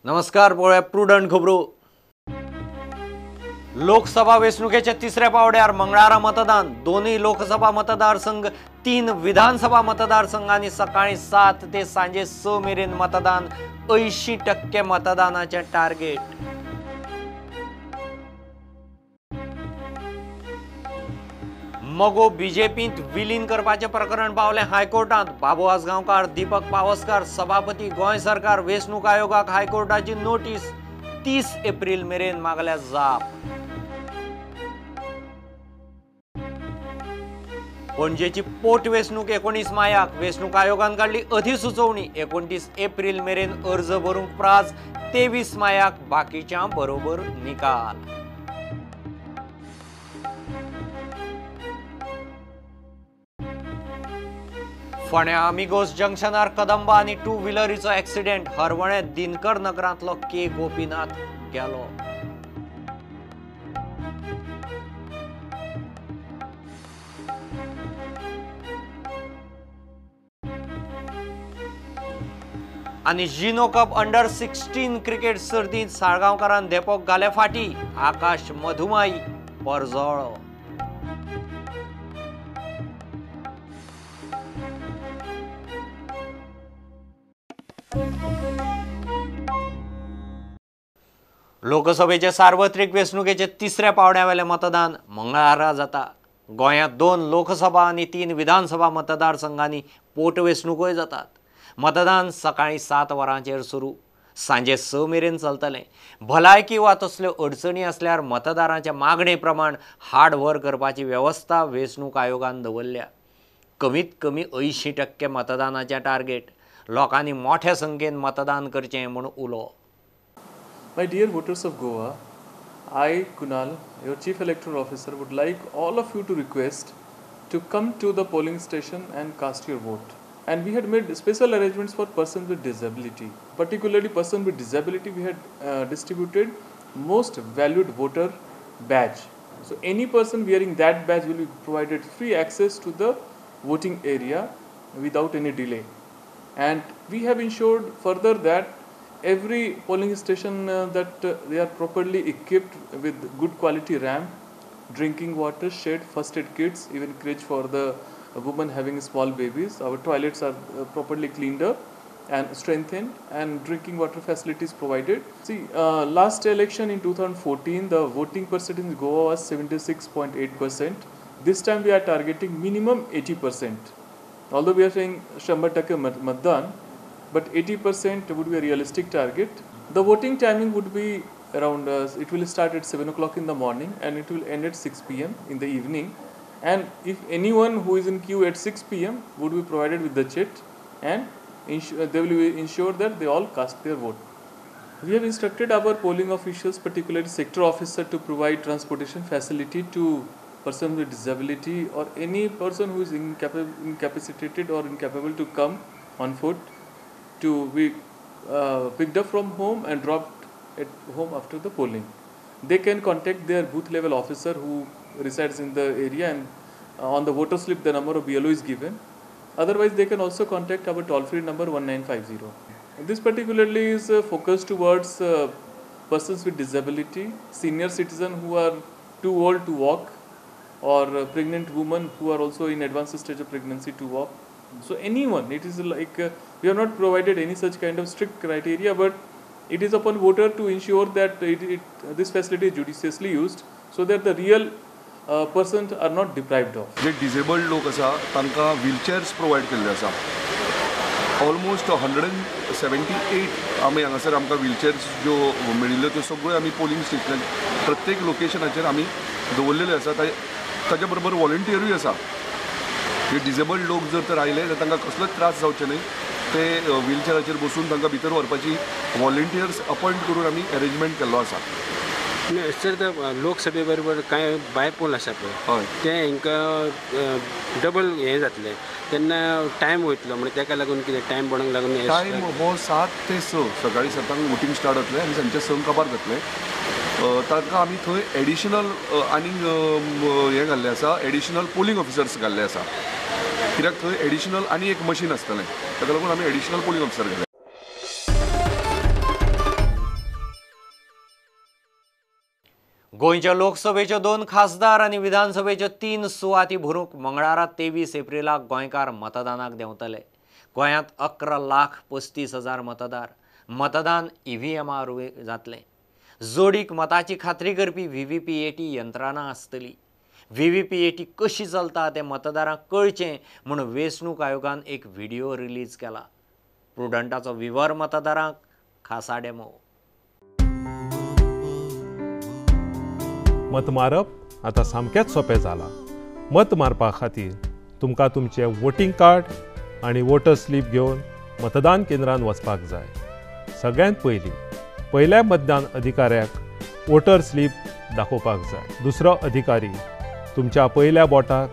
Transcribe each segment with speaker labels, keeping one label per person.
Speaker 1: नमस्कार. पळोवया प्रुडंट खबरो. लोकसभा वेंचणुकेच्या तिसऱ्या पावड्यार मंगळारा मतदान. दोन्ही लोकसभा मतदारसंघ, 3 विधानसभा मतदारसंघांनी सकाळी 7 ते सांजे 6 मेरेन मतदान. 80% मतदानाचे टार्गेट. मगो बीजेपीत विलीन करपाचे प्रकरण पावले हायकोर्टात. बाबू आसगांवकार, दीपक पावसकार, सभापती, गोंय सरकार वेंचणूक आयोगाक हायकोर्टाची नोटीस. 30 एप्रिल मेरेन मागल्या जाप. पणजेची पोटवेंचणूक 19 मायाक. वेंचणूक आयोगान काढली अधिसुचोवणी. 29 एप्रिल मेरेन अर्ज भरूंक प्राज. 23 मायाक बाकीच्या बरोबर निकाल. फोंड्या आमिगोस जंक्शनार कदंबा आनी 2 व्हिलरीचो ॲक्सिडेंट. हरवळे दिनकर नगरांतलो के गोपीनाथ गेलो. आनी जिनो कप अंडर 16 क्रिकेट सर्तींत साळगांवकारान देपोक घाले फाटी. आकाश मधुमाई परजळो. लोकसभेचे सार्वत्रिक वेंचणुकेचे तिसऱ्या पावड्यावेले मतदान मंगळारा जाता. गोंयांत 2 लोकसभा आनी 3 विधानसभा मतदारसंघांनी पोटवेंचणुकोय जातात. मतदान सकाळी 7 वरांचेर सुरू, सांजे 6 मेरेन चलतलें. भलायकी वा तसल्यो अडचणी आसल्यार मतदारांच्या मागणे प्रमाण हाड व्हर करपाची वेवस्था वेंचणूक आयोगान दवरल्या. कमीत कमी 80% मतदानाचें टार्गेट. लोकांनी मोठ्या संख्येन मतदान करचें म्हूण उलो.
Speaker 2: My dear voters of Goa, I, Kunal, your Chief Electoral Officer, would like all of you to request to come to the polling station and cast your vote. And we had made special arrangements for persons with disability. Particularly persons with disability, we had distributed most valued voter badge. So any person wearing that badge will be provided free access to the voting area without any delay. And we have ensured further that every polling station that they are properly equipped with good quality ramp, drinking water, shed, first aid kits, even crèche for the women having small babies. Our toilets are properly cleaned up and strengthened, and drinking water facilities provided. See, last election in 2014, the voting percentage in Goa was 76.8%. This time we are targeting minimum 80%. Although we are saying 100% matdan, but 80% would be a realistic target. The voting timing would be around, it will start at 7 o'clock in the morning and it will end at 6 p.m. in the evening. And if anyone who is in queue at 6 p.m. would be provided with the chit, and they will ensure that they all cast their vote. We have instructed our polling officials, particularly sector officer, to provide transportation facility to persons with disability or any person who is incapacitated or incapable to come on foot, to be picked up from home and dropped at home after the polling. They can contact their booth level officer who resides in the area, and on the voter slip the number of BLO is given. Otherwise they can also contact our toll free number 1950. This particularly is focused towards persons with disability, senior citizens who are too old to walk, or pregnant women who are also in advanced stage of pregnancy to walk. So anyone, it is like we have not provided any such kind of strict criteria, but it is upon voter to ensure that this facility is judiciously used so that the real persons are not deprived of.
Speaker 3: जे disabled लोक आसा तांकां wheelchairs provide केल्ले आसा. Almost 178 आमी हांगासर आमकां wheelchairs ज्यो मेळिल्ल्यो त्यो सगळ्यो आमी पोलिंग स्टेशन प्रत्येक लोकेशनाचेर आमी दवरलेल्यो आसा. ताच्या बरोबर वॉलंटियरूय आसा. हे डिसेबल्ड लोक जर तर आयले जाल्यार तांकां कसलोच त्रास जावचे न्हय. ते व्हीलचेअराचेर बसून तांकां भितर व्हरपाची वॉलंटियर्स अपॉयंट करून आमी अरेंजमेंट केल्लो आसा.
Speaker 4: सर लोकसभे बरोबर कांय बाय पोल आसा पळय,
Speaker 3: हय,
Speaker 4: ते हांकां डबल हें जातलें तेन्ना टायम वयतलो. म्हणजे ताका लागून कितें टायम बोणाक लागून
Speaker 3: टायम हो 7 ते 6 सकाळी 7 वोटींग स्टार्ट जातलें आनी सांजचे 6 काबार जातलें. तांकां आमी थंय एडिशनल आनी हें घाल्लें आसा, एडिशनल पोलिंग ऑफिसर्स घाल्ले आसा. कित्याक थंय एडिशनल आनी एक मशीन आसतलें, ताका लागून आमी एडिशनल पोलिंग ऑफिसर घाले.
Speaker 1: गोंयच्या लोकसभेच्यो 2 खासदार आनी विधानसभेच्यो 3 सुवाती भरूंक मंगळारा 23 एप्रिलाक गोंयकार मतदानाक देंवतले. गोंयांत 11,35,000 मतदार. मतदान EVMआर जातलें. जोडीक मताची खात्री करपी VVPAT यंत्रणा आसतली. VVPAT कशी चलता तें मतदारांक कळचें म्हूण वेंचणूक आयोगान एक व्हिडिओ रिलीज केला. प्रुडंटाचो विवर मतदारांक खासा डेमो.
Speaker 5: मत मारप आतां सामकेंच सोंपें जालां. मत मारपा खातीर तुमकां तुमचें वोटींग कार्ड आनी वोटर स्लीप घेवन मतदान केंद्रांत वचपाक जाय. सगळ्यांत पयल्या मतदान अधिकाऱ्याक वोटर स्लीप दाखोवपाक जाय. दुसरो अधिकारी तुमच्या पयल्या बोटाक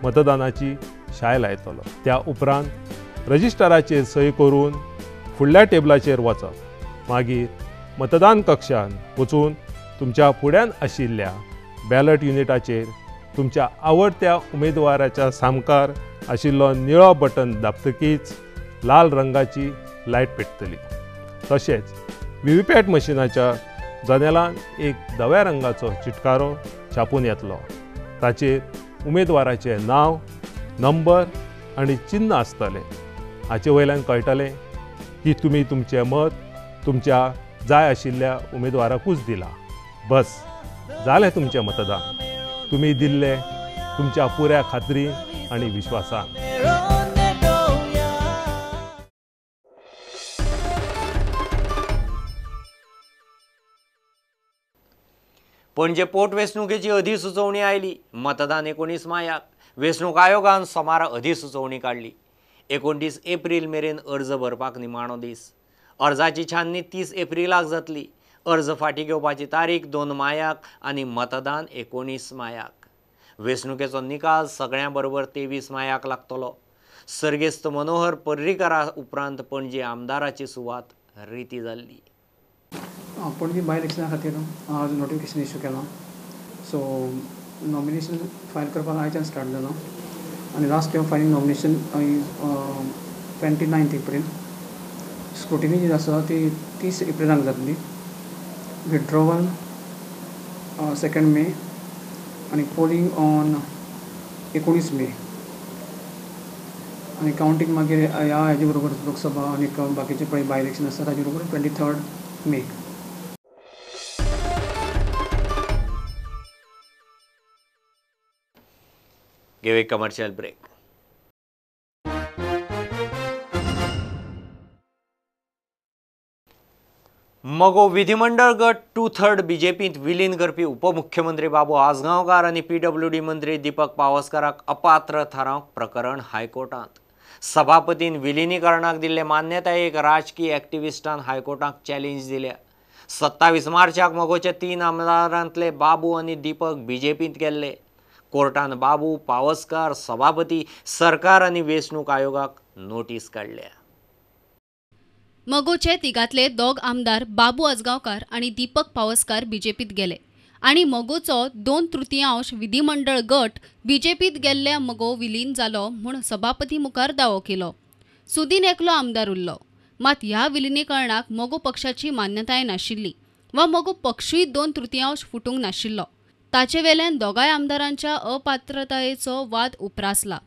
Speaker 5: मतदानाची शाय लायतलो. त्या उपरांत रजिस्टराचेर सही करून फुडल्या टेबलाचेर वचप. मागीर मतदान कक्षान वचून तुमच्या फुड्यान आशिल्ल्या बॅलट युनिटाचेर तुमच्या आवडत्या उमेदवाराच्या सामकार आशिल्लो निळो बटन दाबतकीच लाल रंगाची लायट पेटतली. तशेंच व्हीव्हीपॅट मशिनाच्या जनेलान एक धव्या रंगाचो चिटकारो छापून येतलो. ताचेर उमेदवाराचें नांव, नंबर आनी चिन्ह आसतलें. हाचे वयल्यान कळटलें की तुमी तुमचें मत तुमच्या जाय आशिल्ल्या उमेदवाराकूच दिलां. बस जालें तुमचें मतदान. तुमी दिल्लें तुमच्या पुऱ्या खात्रीन आनी विश्वासान.
Speaker 1: पणजे पोटवेंचणुकेची अधिसुचोवणी आयली. मतदान 19 मायाक. वेंचणूक आयोगान सोमार अधिसुचोवणी काडली. 29 एप्रील मेरेन अर्ज भरपाक निमाणो दीस. अर्जाची छाननी 30 एप्रिलाक जातली. अर्ज फाटीं घेवपाची तारीख 2 मायाक आनी मतदान 19 मायाक. वेंचणुकेचो निकाल सगळ्यां बरोबर 23 मायाक लागतलो. सर्गेस्त मनोहर पर्रीकरा उपरांत पणजे आमदाराची सुवात रिती जाल्ली.
Speaker 6: पणजी बाय इलेक्शना खातीर आज नोटिफिकेशन इश्यू केलां. सो नॉमिनेशन फायल करपाक आयच्यान स्टार्ट जालां आनी last day of filing nomination 29 April. Scrutiny जी आसा ती 30 एप्रिलाक जातली. विथड्रॉवल 2 मे आनी पोलिंग ऑन 19 मे आनी कावंटींग मागीर हेजे बरोबर लोकसभा आनी बाकीचे पळय बाय इलेक्शन आसा ताजे बरोबर 23 मे.
Speaker 1: घेव एक कमर्शियल ब्रेक. मगो विधिमंडळ गट 2/3 बीजेपींत विलीन करपी उपमुख्यमंत्री बाबू आजगांवकार आनी PWD मंत्री दीपक पावसकाराक अपात्र थारावंक प्रकरण हायकोर्टांत. सभापतीन विलिनीकरणाक दिल्ले मान्यतायेक राजकीय एक्टिविस्टान हायकोर्टाक चॅलेंज दिल्या. 27 मार्चाक मगोचे 3 आमदारांतले बाबू आनी दीपक बीजेपींत गेल्ले. कोर्टान बाबू, पावसकार, सभापती, सरकार आनी वेंचणूक आयोगाक नोटीस काडल्या.
Speaker 7: मगोचे तिगांतले 2 आमदार बाबू आजगांवकार आणि दीपक पावसकार बीजेपीत गेले आणि मगोचो 2/3 विधिमंडळ गट बीजेपीत गेल्ल्या मगो विलीन जालो म्हूण सभापती मुखार दावो केलो. सुदीन एकलो आमदार उरलो. मात ह्या विलिनीकरणाक मगो पक्षाची मान्यताय नाशिल्ली वा मगो पक्षूय 2/3 फुटूंक नाशिल्लो. ताचे वेल्यान दोगांय आमदारांच्या अपात्रतायेचो वाद उप्रासला.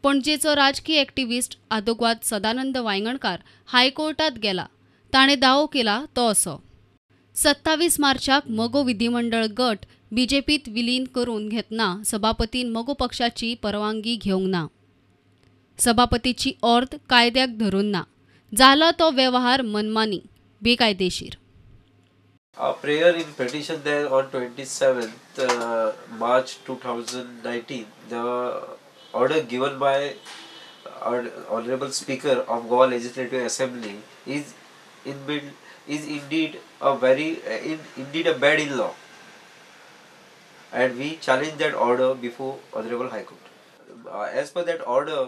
Speaker 7: पणजेचो राजकीय एक्टिविस्ट आदोग्वाद सदानंद वांयगणकार हायकोर्टात गेला. ताणें दावो केला तो असो. 27 मार्चाक मगो विधिमंडळ गट बीजेपीत विलीन करून घेतना सभापतीन मगो पक्षाची परवानगी घेवंक ना. सभापतीची ऑर्द कायद्याक धरून ना. जाला तो व्यवहार मनमानी, बेकायदेशीर.
Speaker 8: Our prayer in petition there on 27th March 2019, the order given by our Honorable Speaker of Goa Legislative Assembly is indeed a bad in law, and we challenge that order before Honorable High Court. As per that order,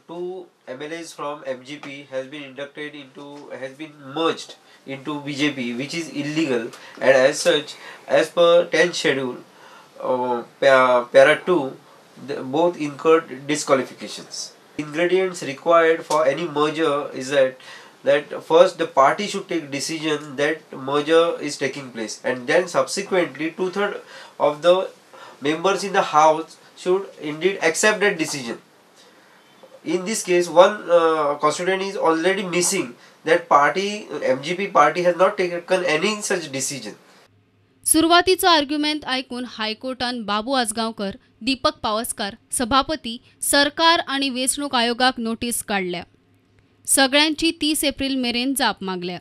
Speaker 8: 2 MLAs from MGP has been merged into BJP, which is illegal, and as such, as per 10th schedule, para 2, both incurred disqualifications. Ingredients required for any merger is that that first the party should take decision that merger is taking place, and then subsequently 2/3 of the members in the house should indeed accept that decision. In this case, one constituent is already missing. That party, MGP party, has not taken any such decision.
Speaker 7: सुरुवातीचं argument ऐकून हायकोर्टान बाबू आजगावकर, दीपक पावसकार, सभापती, सरकार आणि वेंचणूक आयोगाक notice काढल्या. सगळ्यांची 30 April मेरेन जाप मागल्या.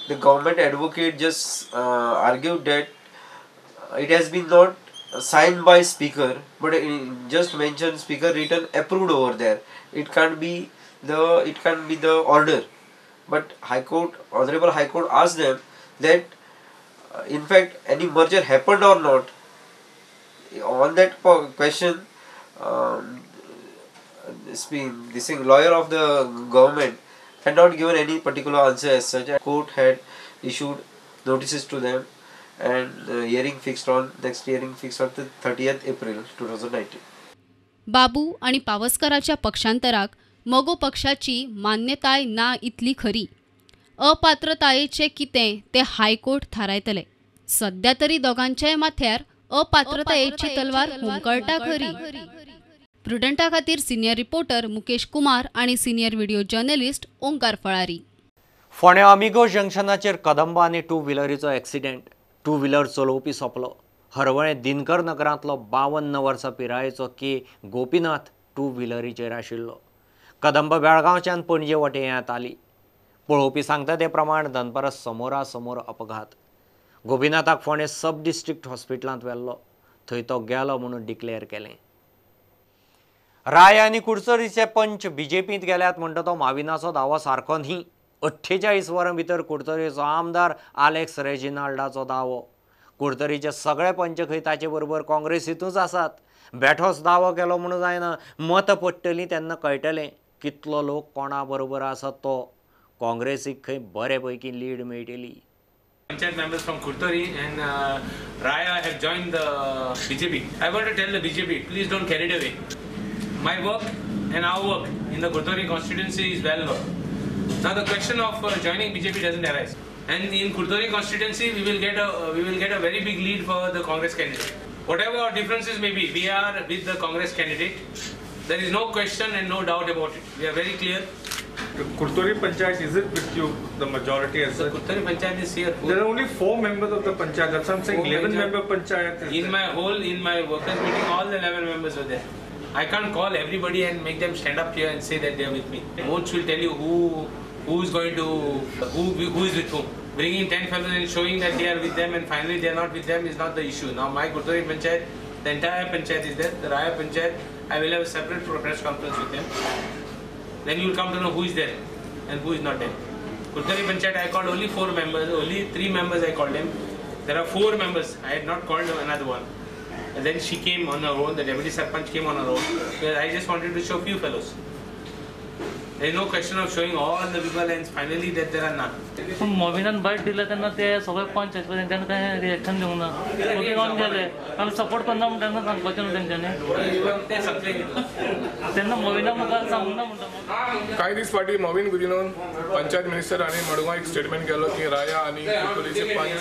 Speaker 8: The government advocate just argued that it has been not signed by speaker, but just mentioned speaker written approved over there. It can't be the order. But Honorable High Court asked them that in fact any merger happened or not. On that question, this lawyer of the government had not given any particular answer as such. The court had issued notices to them, and next hearing fixed on the 30th April 2019.
Speaker 7: बाबू आणि पावसकराच्या पक्षांतराक मगो पक्षाची मान्यताय ना इतली खरी. अपात्रतायेचे कितें ते high court थारायतले. सध्या तरी दोगांच्याय माथ्यार अपात्रतायेची तलवार हुमकळटा खरी. प्रुडंटा खातीर सिनियर रिपोर्टर मुकेश कुमार आणि senior video journalist Omkar Phalari.
Speaker 1: फोंड्या अमिगो जंक्शनाचेर कदंबा आनी 2 व्हिलरीचो एक्सिडेंट. 2 व्हिलर चलोवपी सोंपलो. हरवळे दिनकर नगरांतलो 52 वर्सां पिरायेचो के गोपीनाथ 2 व्हिलरीचेर आशिल्लो. कदंबा बेळगांवच्यान पणजे वटेयांत आली. पळोवपी सांगता ते प्रमाण दनपारा समोरासमोर अपघात. गोपीनाथाक फोंडे सब डिस्ट्रिक्ट हॉस्पिटलांत व्हेल्लो. थंय तो गेलो म्हणून डिक्लेअर केलें. राय आनी कुडचडीचे पंच बीजेपींत गेल्यात म्हणटा तो माविनाचो दावो सारको न्ही. 48 वरां भितर कुडचडीचो आमदार आलेक्स रेजिनाल्डाचो दावो. कुडचडीचे सगळे पंच खंय ताचे बरोबर काँग्रेसींतूच आसात. बेठोच दावो केलो म्हणून जायना. मत पडटलीं तेन्ना कळटलें कितलो लोक कोणा बरोबर आसा तो. काँग्रेसीक खंय बरे पैकी लीड मेळटली.
Speaker 9: Panchayat members from Kurtori and Raya have joined the BJP. I want to tell the BJP, please don't carry it away. My work and our work in the Kurtori constituency is well known. Now the question of joining BJP doesn't arise. And in Kurtori constituency, we will get a very big lead for the Congress candidate. Whatever our differences may be, we are with the Congress candidate. There is no question and no doubt about it. We are very clear.
Speaker 10: Kurtori Panchayat, is it with you, the majority as such?
Speaker 9: Kurtori Panchayat is here.
Speaker 10: There are only 4 members of the Panchayat. That's what I'm saying. 11-member Panchayat.
Speaker 9: In my workers meeting, all the 11 members were there. I can't call everybody and make them stand up here and say that they are with me. Most will tell you who is with whom. Bringing 10 fellows and showing that they are with them and finally they are not with them is not the issue. Now my Kurtori Panchayat, the entire Panchayat is there. The Raya Panchayat, I will have a separate press conference with them. Then you will come to know who is there and who is not there. Kurtori Panchayat, I called only 4 members, only 3 members I called them. There are 4 members, I had not called another one. And then she came on her own, the deputy sarpanch came on her own. Because I just wanted to show few fellows. There is no question of showing all the people and finally that there are none.
Speaker 11: मोविनान byte दिलं त्यांना ते सगळे पंच आहेत त्यांना काय reaction देऊ ना ओके ऑन गेले आणि सपोर्ट करणार म्हणून त्यांना सांगपाचें न्हू त्यांना मोविना मुखार सांगूंक ना म्हणटा.
Speaker 12: कांय दीस फाटीं मोविन गुदिनोन पंचायत मिनिस्टर आनी मडगांव एक स्टेटमेंट केलो की राया आनी कुडचडीचे पंच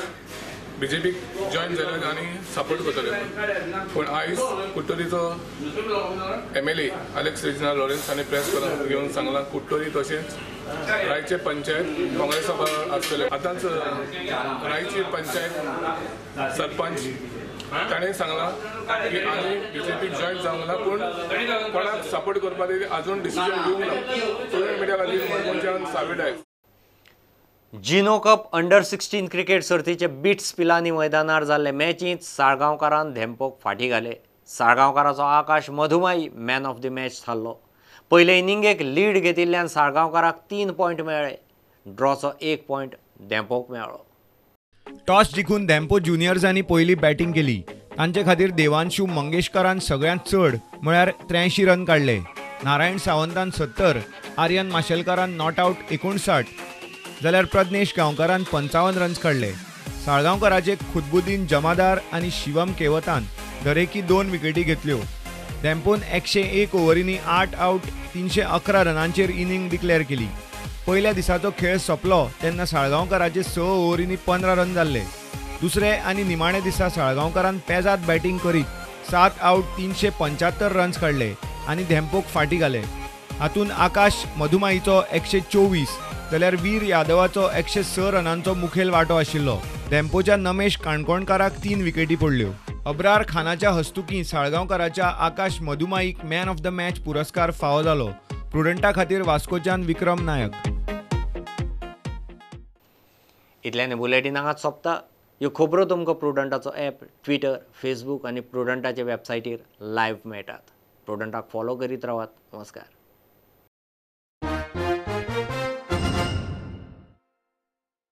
Speaker 12: BJP जॉइन जाल्यात आनी सपोर्ट करतले. पूण आयज कुडचडीचो MLA आलेक्स रेजिनाल्ड लॉरेन्स हांणी प्रेस कॉन्फरन्स घेवन सांगलां कुडचडी तशेंच रायचे पंचायत काँग्रेसा बरोबर आसतले. आतांच रायची पंचायत सरपंच ताणें सांगलां की आमी BJP जॉइन जावंक ना पूण कोणाक सपोर्ट करपा खातीर आजून डिसिजन घेवंक ना. सोशल मिडिया खातीर मडगांवच्यान साविडाय.
Speaker 1: जिनो कप अंडर 16 क्रिकेट सर्तीचे बिट्स पिलांनी मैदानार जाल्ले मॅचींत साळगांवकारान धेंपोक फाटीं घाले. साळगांवकाराचो आकाश मधुमाई मॅन ऑफ द मॅच थारलो. पयले इनिंगेक लीड घेतिल्ल्यान साळगांवकाराक 3 पॉयंट मेळ्ळे. ड्रॉचो 1 पॉयंट धेंपोक मेळ्ळो.
Speaker 13: टॉस जिखून धेंपो ज्युनियर्सांनी पयली बॅटिंग केली. तांचे खातीर देवांशू मंगेशकरान सगळ्यांत चड म्हळ्यार 83 रन काडले. नारायण सावंतान 70, आर्यन माशेलकारान नॉट आउट 59, जाल्यार प्रज्ञेश गांवकारान 55 रन्स काडले. साळगांवकाराचे खुदबुद्दीन जमादार आनी शिवम केवतान दरेकी 2 विकेटी घेतल्यो. धेंपोन 101 ओव्हरींनी 8 आउट 311 रनांचेर इनिंग डिक्लेअर केली. पयल्या दिसाचो खेळ सोंपलो तेन्ना साळगांवकाराचे 6 ओव्हरींनी 15 रन जाल्ले. दुसरे आनी निमाणे दिसा साळगांवकारान पेजाद बॅटिंग करीत 7 आउट 375 रन्स काडले आनी धेंपोक फाटी घाले. हातूंत आकाश मधुमाईचो 124 जाल्यार वीर यादवाचो 106 रनांचो मुखेल वांटो आशिल्लो. धेंपोच्या नमेश काणकोणकाराक 3 विकेटी पडल्यो. अब्रार खानाच्या हस्तुकीं साळगांवकाराच्या आकाश मधुमाईक मॅन ऑफ द मॅच पुरस्कार फावो जालो. प्रुडंटा खातीर वास्कोच्यान विक्रम नायक.
Speaker 1: इतल्यान बुलेटिन हांगाच सोंपता. ह्यो खबरो तुमकां प्रुडंटाचो ॲप, ट्विटर, फेसबूक आनी प्रुडंटाचे वेबसायटीर लायव्ह मेळटात. प्रुडंटाक फॉलो करीत रावात. नमस्कार.